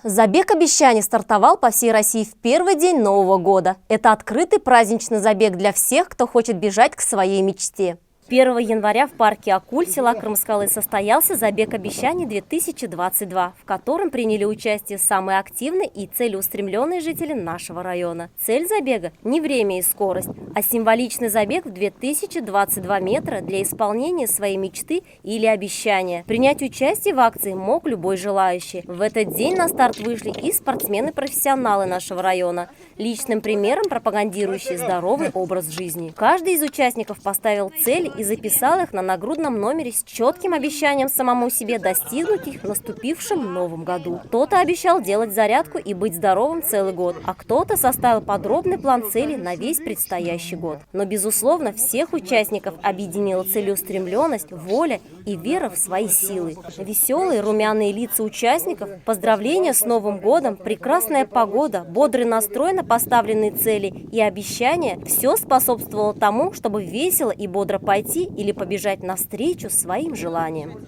Забег обещаний стартовал по всей России в первый день Нового года. Это открытый праздничный забег для всех, кто хочет бежать к своей мечте. 1 января в парке Акуль села Крымскалы состоялся забег обещаний 2022, в котором приняли участие самые активные и целеустремленные жители нашего района. Цель забега – не время и скорость, а символичный забег в 2022 метра для исполнения своей мечты или обещания. Принять участие в акции мог любой желающий. В этот день на старт вышли и спортсмены-профессионалы нашего района, личным примером пропагандирующие здоровый образ жизни. Каждый из участников поставил цель и записал их на нагрудном номере с четким обещанием самому себе достигнуть их в наступившем новом году. Кто-то обещал делать зарядку и быть здоровым целый год, а кто-то составил подробный план целей на весь предстоящий год. Но, безусловно, всех участников объединила целеустремленность, воля и вера в свои силы. Веселые, румяные лица участников, поздравления с Новым годом, прекрасная погода, бодрый настрой на поставленные цели и обещания – все способствовало тому, чтобы весело и бодро пойти или побежать навстречу своим желаниям.